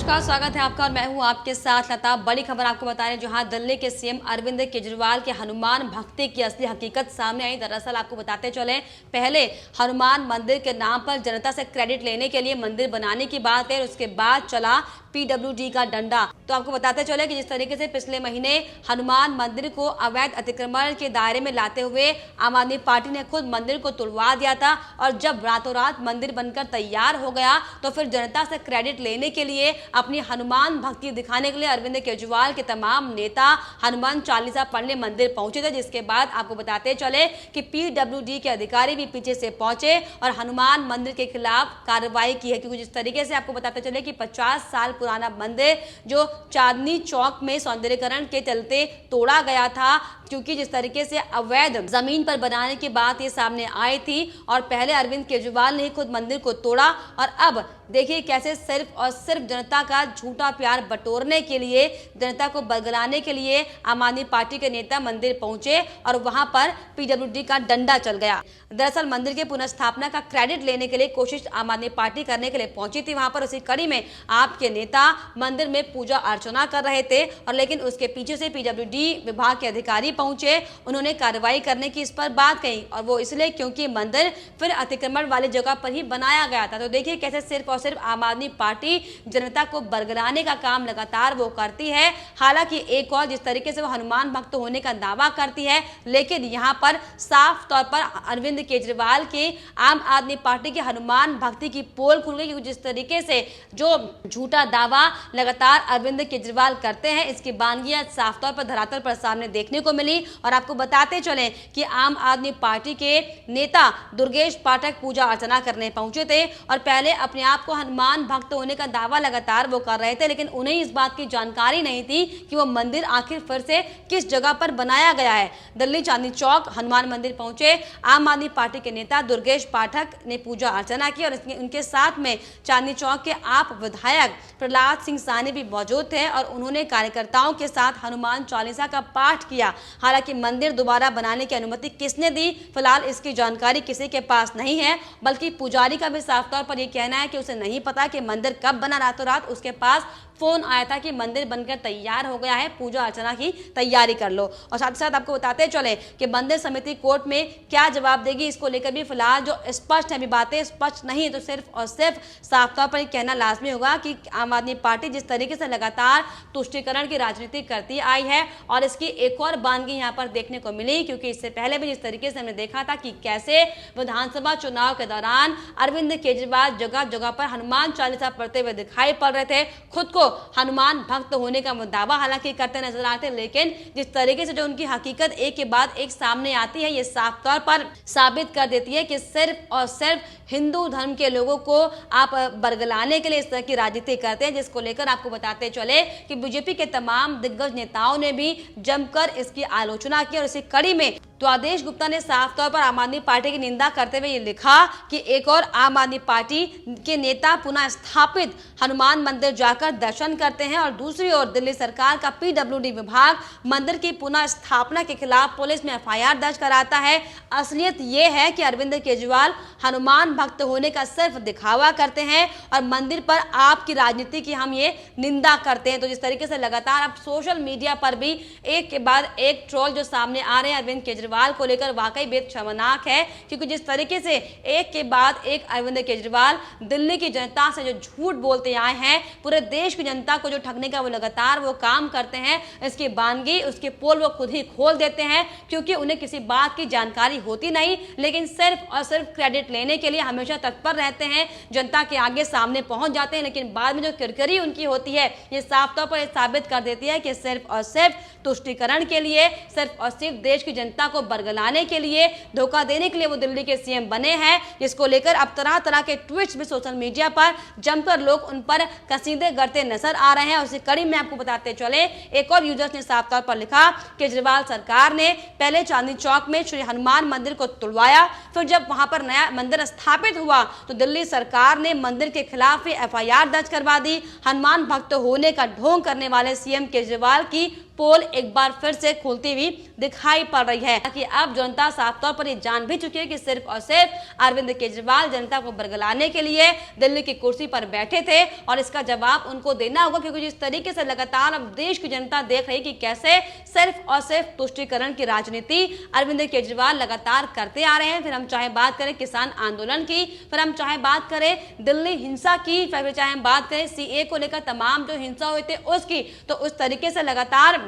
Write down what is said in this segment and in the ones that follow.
नमस्कार, स्वागत है आपका और मैं हूं आपके साथ लता। बड़ी खबर आपको बता रहे हैं, जहां दिल्ली के सीएम अरविंद केजरीवाल के हनुमान भक्ति की असली हकीकत सामने आई। दरअसल आपको बताते चले, पहले हनुमान मंदिर के नाम पर जनता से क्रेडिट लेने के लिए मंदिर बनाने की बात है, उसके बाद चला पीडब्ल्यूडी का डंडा। तो आपको बताते चले कि जिस तरीके से पिछले महीने हनुमान मंदिर को अवैध अतिक्रमण के दायरे में लाते हुए आम आदमी पार्टी ने खुद मंदिर को तुड़वा दिया था, और जब रातों रात मंदिर बनकर तैयार हो गया तो फिर जनता से क्रेडिट लेने के लिए, अपनी हनुमान भक्ति दिखाने के लिए अरविंद केजरीवाल के तमाम नेता हनुमान चालीसा पढ़ने मंदिर पहुंचे थे। जिसके बाद आपको बताते चले कि पीडब्ल्यूडी के अधिकारी भी पीछे से पहुंचे और हनुमान मंदिर के खिलाफ कार्रवाई की है, क्योंकि जिस तरीके से आपको बताते चले कि 50 साल पुराना मंदिर जो चांदनी चौक में सौंदर्यीकरण के चलते तोड़ा गया था, क्योंकि जिस तरीके से अवैध जमीन पर बनाने की बात ये सामने आई थी, और पहले अरविंद केजरीवाल ने खुद मंदिर को तोड़ा, और अब देखिए कैसे सिर्फ और सिर्फ जनता का झूठा प्यार बटोरने के लिए, जनता को बरगलाने के लिए आम आदमी पार्टी के नेता मंदिर पहुंचे और वहां पर पीडब्ल्यूडी का डंडा चल गया। दरअसल मंदिर के पुनर्स्थापना का क्रेडिट लेने के लिए कोशिश आम आदमी पार्टी करने के लिए पहुंची थी वहां पर। उसी कड़ी में आपके नेता मंदिर में पूजा अर्चना कर रहे थे, और लेकिन उसके पीछे से पीडब्ल्यूडी विभाग के अधिकारी पहुंचे। उन्होंने कार्रवाई करने की इस पर बात कही, और वो इसलिए क्योंकि मंदिर फिर अतिक्रमण वाली जगह पर ही बनाया गया था। तो देखिए कैसे सिर्फ और सिर्फ आम आदमी पार्टी जनता को बरगलाने का काम लगातार वो करती है। हालांकि एक और जिस तरीके से वो हनुमान भक्त होने का दावा करती है, लेकिन यहाँ पर साफ तौर पर अरविंद केजरीवाल के आम आदमी पार्टी की हनुमान भक्ति की पोल खुल गई, क्योंकि जिस तरीके से जो झूठा दावा लगातार अरविंद केजरीवाल करते हैं, इसकी बानगियां साफ तौर पर धरातल पर सामने देखने को मिली। और आपको बताते चले कि आम आदमी पार्टी के नेता दुर्गेश पाठक पूजा अर्चना करने पहुंचे थे, और पहले अपने आप को हनुमान भक्त होने का दावा लगातार वो कर रहे थे, लेकिन उन्हें इस बात की जानकारी नहीं थी कि वो मंदिर आखिर फिर से किस जगह पर बनाया गया है। दिल्ली चांदनी चौक हनुमान मंदिर पहुंचे आम आदमी पार्टी के नेता दुर्गेश पाठक ने पूजा अर्चना की, और उनके साथ में चांदनी चौक के आप विधायक प्रहलाद सिंह साहनी भी मौजूद थे, और उन्होंने कार्यकर्ताओं के साथ हनुमान चालीसा का पाठ किया। हालांकि मंदिर दोबारा बनाने की अनुमति किसने दी, फिलहाल इसकी जानकारी किसी के पास नहीं है, बल्कि पुजारी का भी साफ तौर पर यह कहना है कि उसे नहीं पता कि मंदिर कब बना। रातों रात उसके पास फोन आया था कि मंदिर बनकर तैयार हो गया है, पूजा अर्चना की तैयारी कर लो। और साथ ही साथ आपको बताते चले कि मंदिर समिति कोर्ट में क्या जवाब देगी, इसको लेकर भी फिलहाल जो स्पष्ट है, अभी बातें स्पष्ट नहीं है, तो सिर्फ और सिर्फ साफ तौर पर कहना लाजमी होगा कि आम आदमी पार्टी जिस तरीके से लगातार तुष्टीकरण की राजनीति करती आई है, और इसकी एक और बानगी यहाँ पर देखने को मिली, क्योंकि इससे पहले भी जिस तरीके से हमने देखा था कि कैसे विधानसभा चुनाव के दौरान अरविंद केजरीवाल जगह जगह पर हनुमान चालीसा पढ़ते हुए दिखाई पड़ रहे थे, खुद को हनुमान भक्त होने का दावा हालांकि करते नजर आते, लेकिन जिस तरीके से जो उनकी हकीकत एक के बाद एक सामने आती है, ये साफ तौर पर साबित कर देती है कि सिर्फ और सिर्फ हिंदू धर्म के लोगों को आप बरगलाने के लिए इस तरह की राजनीति करते हैं, जिसको लेकर आपको बताते चले कि बीजेपी के तमाम दिग्गज नेताओं ने भी जमकर इसकी आलोचना की। और इसी कड़ी में तो आदेश गुप्ता ने साफ तौर पर आम आदमी पार्टी की निंदा करते हुए ये लिखा कि एक और आम आदमी पार्टी के नेता पुनः स्थापित हनुमान मंदिर जाकर दर्शन करते हैं, और दूसरी ओर दिल्ली सरकार का पीडब्ल्यूडी विभाग मंदिर की पुनः स्थापना के खिलाफ पुलिस में एफआईआर दर्ज कराता है। असलियत ये है कि अरविंद केजरीवाल हनुमान भक्त होने का सिर्फ दिखावा करते हैं, और मंदिर पर आपकी राजनीति की हम ये निंदा करते हैं। तो जिस तरीके से लगातार अब सोशल मीडिया पर भी एक के बाद एक ट्रोल जो सामने आ रहे हैं अरविंद केजरीवाल को लेकर, वाकई बेहद शर्मनाक है, क्योंकि जिस तरीके से एक के बाद एक अरविंद केजरीवाल दिल्ली की जनता से जो झूठ बोलते आए हैं, पूरे देश की जनता को जो ठगने का वो लगातार वो काम करते हैं, इसकी बानगी उसके पोल वो खुद ही खोल देते हैं, क्योंकि उन्हें किसी बात की जानकारी होती नहीं, लेकिन सिर्फ और सिर्फ क्रेडिट लेने के लिए हमेशा तत्पर रहते हैं, जनता के आगे सामने पहुंच जाते हैं, लेकिन बाद में जो किरकिरी उनकी होती है, ये साफ तौर पर साबित कर देती है कि सिर्फ और सिर्फ तुष्टीकरण के लिए, सिर्फ और सिर्फ देश की जनता को बरगलाने के लिए, धोखा देने के लिए वो दिल्ली के सीएम बने हैं, जिसको लेकर अब तरह तरह के ट्वीट्स भी सोशल मीडिया पर जमकर लोग उन पर कसीदे करते नजर आ रहे हैं। उसी कड़ी में आपको बताते चले, एक और यूजर्स ने साफ तौर पर लिखा, केजरीवाल सरकार ने पहले चांदनी चौक में श्री हनुमान मंदिर को तुड़वाया, फिर जब वहां पर नया मंदिर स्थापित हुआ तो दिल्ली सरकार ने मंदिर के खिलाफ एफआईआर दर्ज करवा दी। हनुमान भक्त होने का ढोंग करने वाले सीएम केजरीवाल की पोल एक बार फिर से खुलती हुई दिखाई पड़ रही है कि अब जनता साफ तौर पर ये जान भी चुकी है कि सिर्फ और सिर्फ अरविंद केजरीवाल जनता को बरगलाने के लिए दिल्ली की कुर्सी पर बैठे थे और इसका जवाब उनको देना होगा, क्योंकि जिस तरीके से लगातार अब देश की जनता देख रही कि कैसे सिर्फ और सिर्फ तुष्टीकरण की राजनीति अरविंद केजरीवाल लगातार करते आ रहे हैं। फिर हम चाहे बात करें किसान आंदोलन की, फिर हम चाहे बात करें दिल्ली हिंसा की, फिर चाहे हम बात करें सीए को लेकर तमाम जो हिंसा हुई थी उसकी, तो उस तरीके से लगातार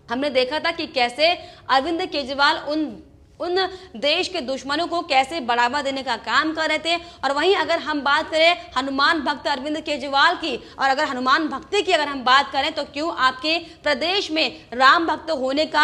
हमने देखा था कि कैसे अरविंद केजरीवाल उन देश के दुश्मनों को कैसे बढ़ावा देने का काम कर रहे थे। और वहीं अगर हम बात करें हनुमान भक्त अरविंद केजरीवाल की, और अगर हनुमान भक्ति की अगर हम बात करें, तो क्यों आपके प्रदेश में राम भक्त होने का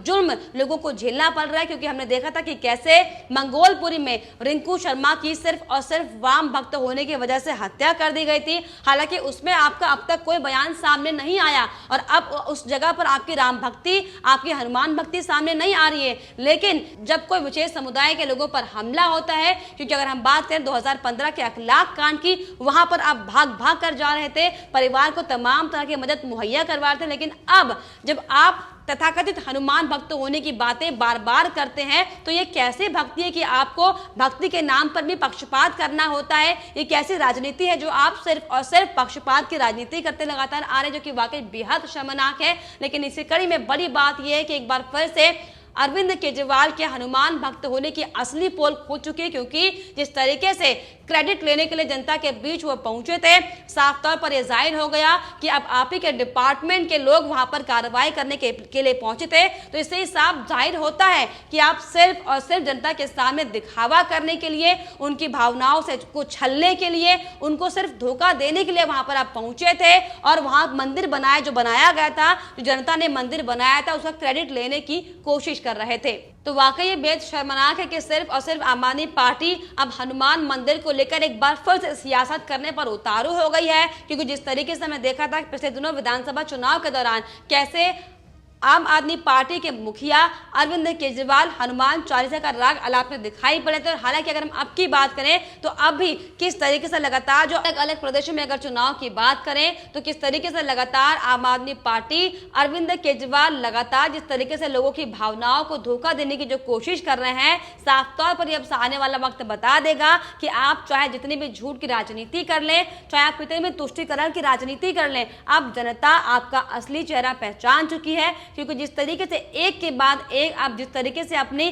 जुर्म लोगों को झेलना पड़ रहा है, क्योंकि हमने देखा था कि कैसे मंगोलपुरी में रिंकू शर्मा की सिर्फ और सिर्फ वाम भक्त होने की वजह से हत्या कर दी गई थी। हालांकि उसमें आपका अब तक कोई बयान सामने नहीं आया और अब उस जगह पर आपकी राम भक्ति, आपकी हनुमान भक्ति सामने नहीं आ रही है। लेकिन जब कोई विशेष समुदाय के लोगों पर हमला होता है, क्योंकि अगर हम बात करें 2015 के अखलाक कांड की, वहां पर आप भाग भाग कर जा रहे थे, परिवार को तमाम तरह की मदद मुहैया करवा रहे थे, लेकिन अब जब आप तथाकथित हनुमान भक्त होने की बातें बार बार करते हैं, तो ये कैसे भक्ति है कि आपको भक्ति के नाम पर भी पक्षपात करना होता है? ये कैसी राजनीति है जो आप सिर्फ और सिर्फ पक्षपात की राजनीति करते लगातार आ रहे हैं, जो कि वाकई बेहद शर्मनाक है। लेकिन इसी कड़ी में बड़ी बात यह है कि एक बार फिर से अरविंद केजरीवाल के हनुमान भक्त होने की असली पोल खुल चुकी है, क्योंकि जिस तरीके से क्रेडिट लेने के लिए जनता के बीच वो पहुंचे थे, साफ तौर पर यह जाहिर हो गया कि अब आप ही के डिपार्टमेंट के लोग वहां पर कार्रवाई करने के लिए पहुंचे थे। तो इससे ही साफ जाहिर होता है कि आप सिर्फ और सिर्फ जनता के सामने दिखावा करने के लिए, उनकी भावनाओं से को छलने के लिए, उनको सिर्फ धोखा देने के लिए वहां पर आप पहुंचे थे और वहां मंदिर जो बनाया गया था, जो जनता ने मंदिर बनाया था, उसका क्रेडिट लेने की कोशिश कर रहे थे। तो वाकई ये बेहद शर्मनाक है कि सिर्फ और सिर्फ आम आदमी पार्टी अब हनुमान मंदिर को लेकर एक बार फिर से सियासत करने पर उतारू हो गई है, क्योंकि जिस तरीके से हमने देखा था पिछले दिनों विधानसभा चुनाव के दौरान कैसे आम आदमी पार्टी के मुखिया अरविंद केजरीवाल हनुमान चालीसा का राग आलाप में दिखाई पड़े थे। हालांकि अगर हम अब की बात करें तो अब भी किस तरीके से लगातार जो अलग अलग प्रदेशों में अगर चुनाव की बात करें तो किस तरीके से लगातार आम आदमी पार्टी अरविंद केजरीवाल लगातार जिस तरीके से लोगों की भावनाओं को धोखा देने की जो कोशिश कर रहे हैं, साफ तौर पर अब आने वाला वक्त बता देगा कि आप चाहे जितनी भी झूठ की राजनीति कर लें, चाहे आप कितनी भी तुष्टीकरण की राजनीति कर लें, अब जनता आपका असली चेहरा पहचान चुकी है। क्योंकि जिस तरीके से एक के बाद एक आप जिस तरीके से अपनी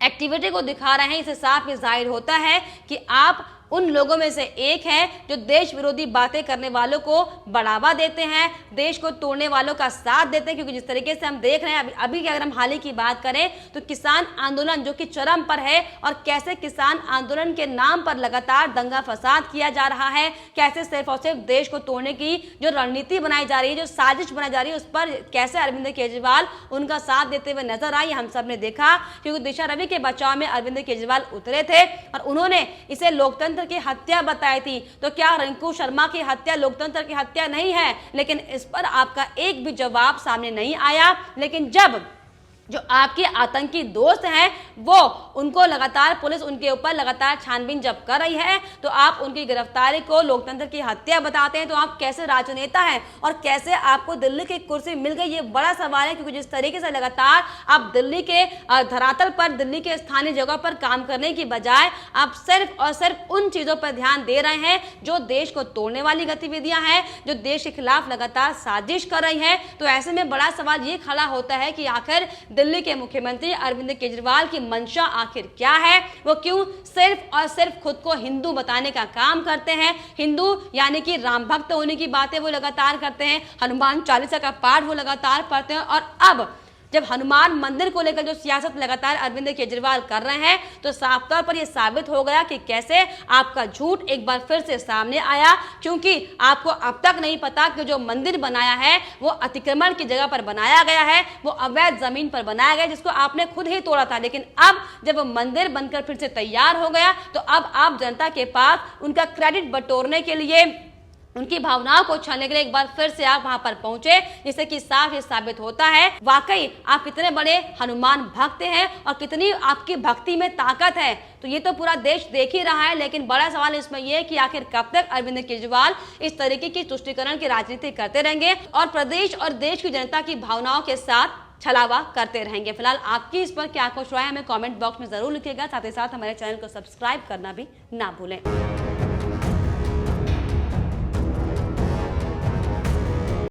एक्टिविटी को दिखा रहे हैं, इससे साफ जाहिर होता है कि आप उन लोगों में से एक है जो देश विरोधी बातें करने वालों को बढ़ावा देते हैं, देश को तोड़ने वालों का साथ देते हैं। क्योंकि जिस तरीके से हम देख रहे हैं अभी की अगर हम हाल ही की बात करें तो किसान आंदोलन जो कि चरम पर है और कैसे किसान आंदोलन के नाम पर लगातार दंगा फसाद किया जा रहा है, कैसे सिर्फ और सिर्फ देश को तोड़ने की जो रणनीति बनाई जा रही है, जो साजिश बनाई जा रही है, उस पर कैसे अरविंद केजरीवाल उनका साथ देते हुए नजर आई, हम सब ने देखा। क्योंकि दिशा रवि के बचाव में अरविंद केजरीवाल उतरे थे और उन्होंने इसे लोकतंत्र की हत्या बताई थी। तो क्या रिंकू शर्मा की हत्या लोकतंत्र की हत्या नहीं है? लेकिन इस पर आपका एक भी जवाब सामने नहीं आया। लेकिन जब जो आपके आतंकी दोस्त हैं वो उनको लगातार पुलिस उनके ऊपर लगातार छानबीन जब कर रही है तो आप उनकी गिरफ्तारी को लोकतंत्र की हत्या बताते हैं। तो आप कैसे राजनेता हैं और कैसे आपको दिल्ली की कुर्सी मिल गई, ये बड़ा सवाल है। क्योंकि जिस तरीके से लगातार आप दिल्ली के धरातल पर, दिल्ली के स्थानीय जगह पर काम करने की बजाय आप सिर्फ और सिर्फ उन चीजों पर ध्यान दे रहे हैं जो देश को तोड़ने वाली गतिविधियां हैं, जो देश के खिलाफ लगातार साजिश कर रही है। तो ऐसे में बड़ा सवाल ये खड़ा होता है कि आखिर दिल्ली के मुख्यमंत्री अरविंद केजरीवाल की मंशा आखिर क्या है? वो क्यों सिर्फ और सिर्फ खुद को हिंदू बताने का काम करते हैं? हिंदू यानी कि राम भक्त होने की बातें वो लगातार करते हैं, हनुमान चालीसा का पाठ वो लगातार पढ़ते हैं। और अब जब हनुमान मंदिर को लेकर जो सियासत लगातार अरविंद केजरीवाल कर रहे हैं तो साफ तौर पर यह साबित हो गया कि कैसे आपका झूठ एक बार फिर से सामने आया। क्योंकि आपको अब तक नहीं पता कि जो मंदिर बनाया है वो अतिक्रमण की जगह पर बनाया गया है, वो अवैध जमीन पर बनाया गया जिसको आपने खुद ही तोड़ा था। लेकिन अब जब वो मंदिर बनकर फिर से तैयार हो गया तो अब आप जनता के पास उनका क्रेडिट बटोरने के लिए उनकी भावनाओं को छलने के लिए एक बार फिर से आप वहां पर पहुंचे, जिससे कि साफ ये साबित होता है वाकई आप कितने बड़े हनुमान भक्त हैं और कितनी आपकी भक्ति में ताकत है। तो ये तो पूरा देश देख ही रहा है, लेकिन बड़ा सवाल इसमें यह है कि आखिर कब तक अरविंद केजरीवाल इस तरीके की तुष्टीकरण की राजनीति करते रहेंगे और प्रदेश और देश की जनता की भावनाओं के साथ छलावा करते रहेंगे। फिलहाल आपकी इस पर क्या कुछ राय हमें कमेंट बॉक्स में जरूर लिखिएगा। साथ ही साथ हमारे चैनल को सब्सक्राइब करना भी ना भूलें।